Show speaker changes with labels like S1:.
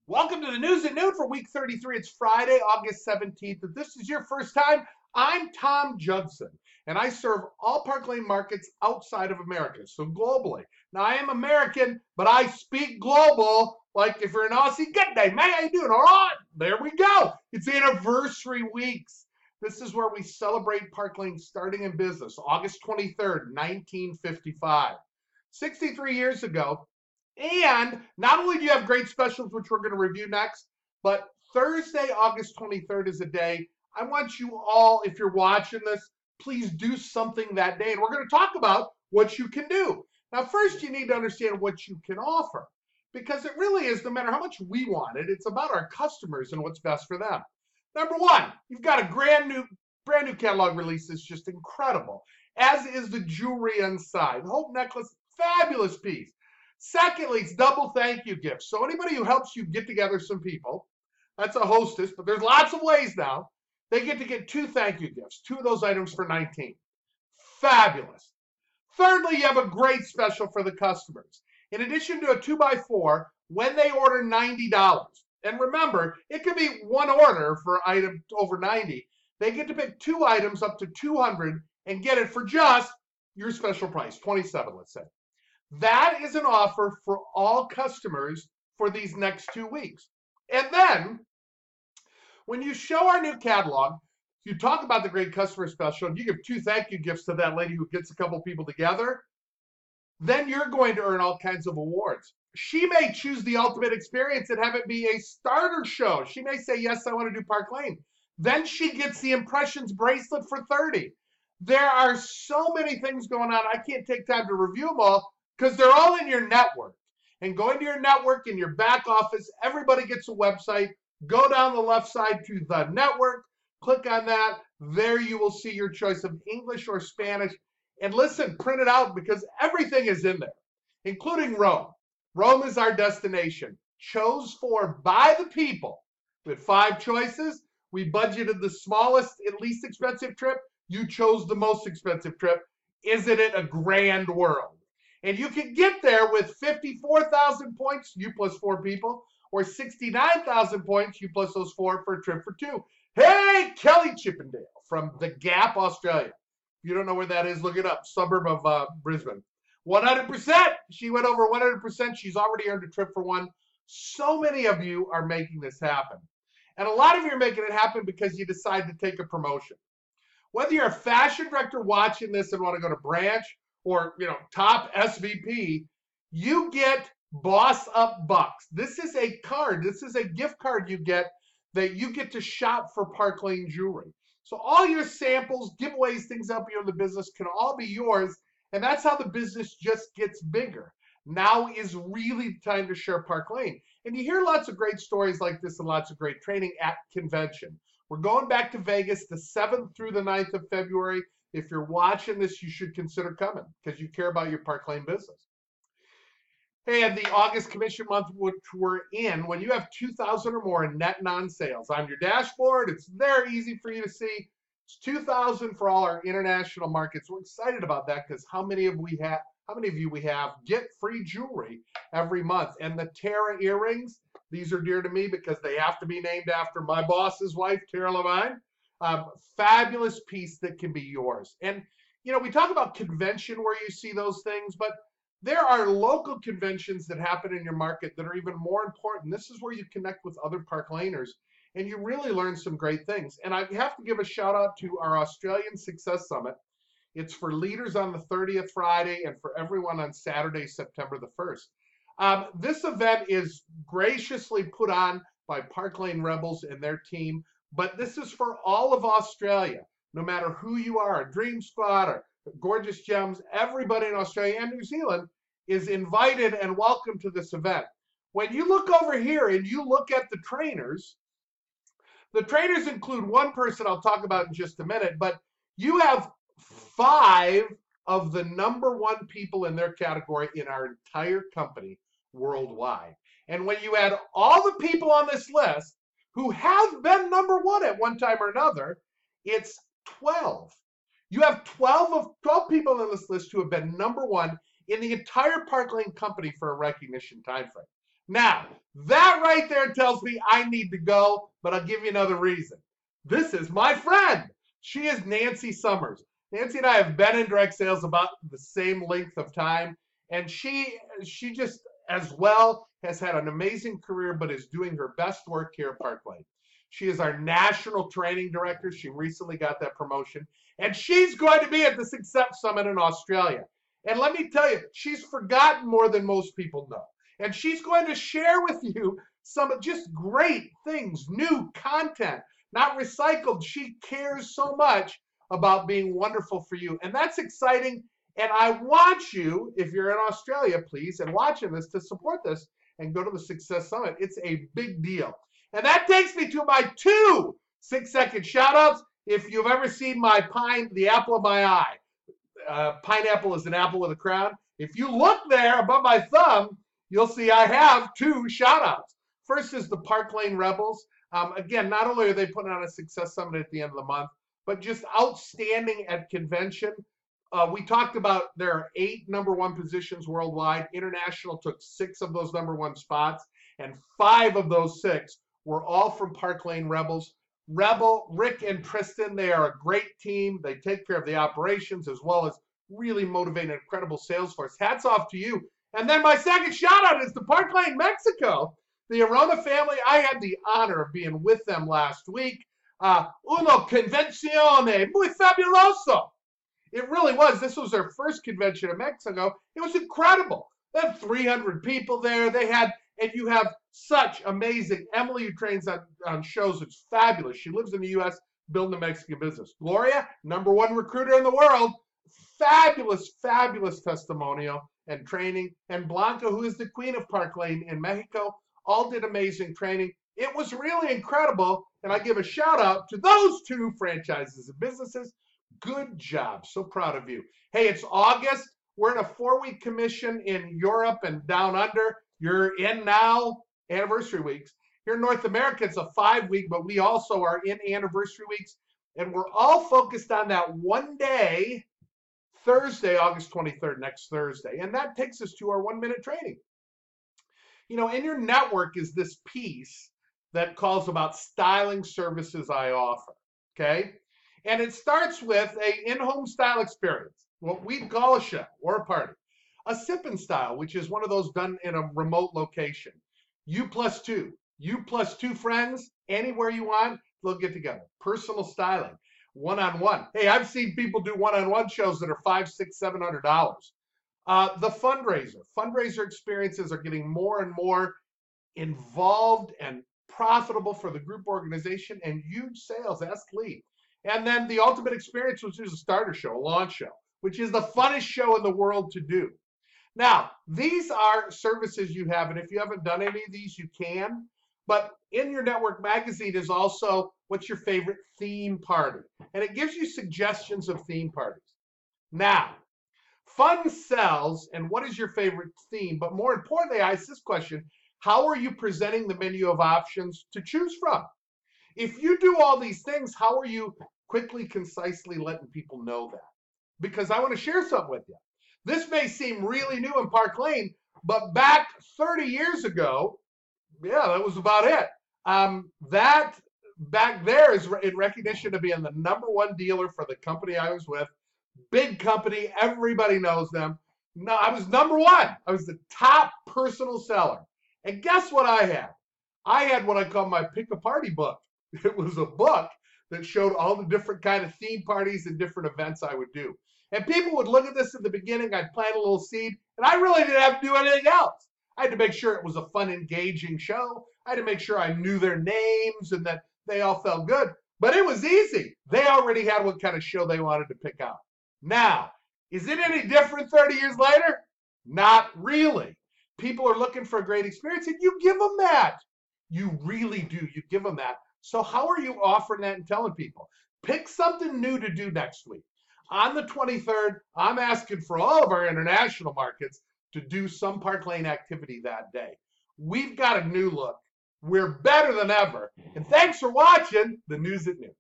S1: Welcome to the News at Noon for week 33. It's Friday, August 17th. If this is your first time, I'm Tom Judson, and I serve all Park Lane markets outside of America, so globally. Now, I am American, but I speak global. Like if you're an Aussie, good day, man. How you doing? All right, there we go. It's anniversary weeks. This is where we celebrate Park Lane starting in business, August 23rd, 1955. 63 years ago, and not only do you have great specials, which we're going to review next, but Thursday, August 23rd is a day. I want you all, if you're watching this, please do something that day. And we're going to talk about what you can do. Now, first, you need to understand what you can offer because it really is, no matter how much we want it, it's about our customers and what's best for them. Number one, you've got a brand new catalog release that's just incredible, as is the jewelry inside. The Hope necklace, fabulous piece. Secondly, it's double thank you gifts. So anybody who helps you get together some people, that's a hostess, but there's lots of ways now. They get to get two thank you gifts, two of those items for 19. Fabulous. Thirdly, you have a great special for the customers. In addition to a 2x4, when they order $90, and remember, it could be one order for item over 90, they get to pick two items up to 200 and get it for just your special price, 27, let's say. That is an offer for all customers for these next 2 weeks. And then, when you show our new catalog, you talk about the great customer special, and you give two thank you gifts to that lady who gets a couple people together, then you're going to earn all kinds of awards. She may choose the ultimate experience and have it be a starter show. She may say, yes, I want to do Park Lane. Then she gets the Impressions bracelet for 30. There are so many things going on. I can't take time to review them all, because they're all in your network. And going to your network in your back office, everybody gets a website. Go down the left side to the network, click on that. There you will see your choice of English or Spanish. And listen, print it out because everything is in there, including Rome. Rome is our destination, chose for by the people. We had 5 choices. We budgeted the smallest and least expensive trip. You chose the most expensive trip. Isn't it a grand world? And you can get there with 54,000 points, you plus 4 people, or 69,000 points, you plus those 4 for a trip for 2. Hey, Kelly Chippendale from The Gap, Australia. If you don't know where that is, look it up, suburb of Brisbane. 100%. She went over 100%. She's already earned a trip for 1. So many of you are making this happen. And a lot of you are making it happen because you decide to take a promotion. Whether you're a fashion director watching this and want to go to branch, or top SVP, you get Boss Up Bucks. This is a card. This is a gift card you get that you get to shop for Park Lane Jewelry. So all your samples, giveaways, things up here in the business can all be yours, and that's how the business just gets bigger. Now is really the time to share Park Lane. And you hear lots of great stories like this and lots of great training at convention. We're going back to Vegas the 7th through the 9th of February. If you're watching this, you should consider coming because you care about your Park Lane business. And the August commission month, which we're in, when you have 2,000 or more in net non-sales on your dashboard, it's there easy for you to see. It's 2,000 for all our international markets. We're excited about that because how many of you we have get free jewelry every month. And the Tara earrings, these are dear to me because they have to be named after my boss's wife, Tara Levine. Fabulous piece that can be yours. And we talk about convention where you see those things, but there are local conventions that happen in your market that are even more important. This is where you connect with other Park Laners and you really learn some great things. And I have to give a shout out to our Australian Success Summit. It's for leaders on the 30th Friday and for everyone on Saturday, September the 1st. This event is graciously put on by Park Lane Rebels and their team. But this is for all of Australia, no matter who you are, Dream Squad or Gorgeous Gems, everybody in Australia and New Zealand is invited and welcome to this event. When you look over here and you look at the trainers include one person I'll talk about in just a minute, but you have 5 of the #1 people in their category in our entire company worldwide. And when you add all the people on this list who have been #1 at one time or another, it's 12. You have 12 people on this list who have been #1 in the entire Park Lane company for a recognition time frame. Now, that right there tells me I need to go, but I'll give you another reason. This is my friend. She is Nancy Summers. Nancy and I have been in direct sales about the same length of time, and she just as well has had an amazing career, but is doing her best work here at Park Lane. She is our national training director. She recently got that promotion, and she's going to be at the Success Summit in Australia. And let me tell you, she's forgotten more than most people know. And she's going to share with you some just great things, new content, not recycled. She cares so much about being wonderful for you. And that's exciting. And I want you, if you're in Australia, please, and watching this, to support this and go to the Success Summit. It's a big deal. And that takes me to my 2 6-second shout outs. If you've ever seen my pine, the apple of my eye, pineapple is an apple with a crown. If you look there above my thumb, you'll see I have 2 shout outs. First is the Park Lane Rebels. Again, not only are they putting on a Success Summit at the end of the month, but just outstanding at convention. We talked about there are 8 #1 positions worldwide. International took 6 of those #1 spots, and 5 of those 6 were all from Park Lane Rebels. Rebel, Rick and Tristan, they are a great team. They take care of the operations as well as really motivating an incredible sales force. Hats off to you. And then my second shout out is to Park Lane, Mexico. The Arona family, I had the honor of being with them last week. Uno convenzione muy fabuloso. It really was. This was their first convention in Mexico. It was incredible. They had 300 people there. They had, and you have such amazing, Emily, who trains on shows, it's fabulous. She lives in the U.S. building a Mexican business. Gloria, #1 recruiter in the world. Fabulous, fabulous testimonial and training. And Blanca, who is the queen of Park Lane in Mexico, all did amazing training. It was really incredible. And I give a shout out to those 2 franchises and businesses. Good job. So proud of you. Hey, it's August. We're in a 4-week commission in Europe and down under. You're in now, anniversary weeks. Here in North America, it's a 5-week, but we also are in anniversary weeks. And we're all focused on that one day, Thursday, August 23rd, next Thursday. And that takes us to our 1-minute training. You know, in your network is this piece that calls about styling services I offer, okay? And it starts with a in-home style experience, what we'd call a show or a party. A sip and style, which is one of those done in a remote location. You plus 2 friends, anywhere you want, they'll get together. Personal styling, one-on-one. Hey, I've seen people do one-on-one shows that are $500, $600, $700. The fundraiser experiences are getting more and more involved and profitable for the group organization and huge sales. Ask Lee. And then the ultimate experience, which is a starter show, a launch show, which is the funnest show in the world to do. Now, these are services you have, and if you haven't done any of these, you can. But in your network magazine is also what's your favorite theme party. And it gives you suggestions of theme parties. Now, fun sells, and what is your favorite theme? But more importantly, I ask this question, how are you presenting the menu of options to choose from? If you do all these things, how are you quickly, concisely letting people know that? Because I want to share something with you. This may seem really new in Park Lane, but back 30 years ago, yeah, that was about it. That back there is in recognition of being the #1 dealer for the company I was with. Big company, everybody knows them. No, I was #1. I was the top personal seller. And guess what I had? I had what I call my Pick a Party book. It was a book that showed all the different kind of theme parties and different events I would do. And people would look at this in the beginning, I'd plant a little seed, and I really didn't have to do anything else. I had to make sure it was a fun, engaging show. I had to make sure I knew their names and that they all felt good. But it was easy. They already had what kind of show they wanted to pick out. Now, is it any different 30 years later? Not really. People are looking for a great experience, and you give them that. You really do. You give them that. So how are you offering that and telling people? Pick something new to do next week. On the 23rd, I'm asking for all of our international markets to do some Park Lane activity that day. We've got a new look. We're better than ever. And thanks for watching the News at Noon.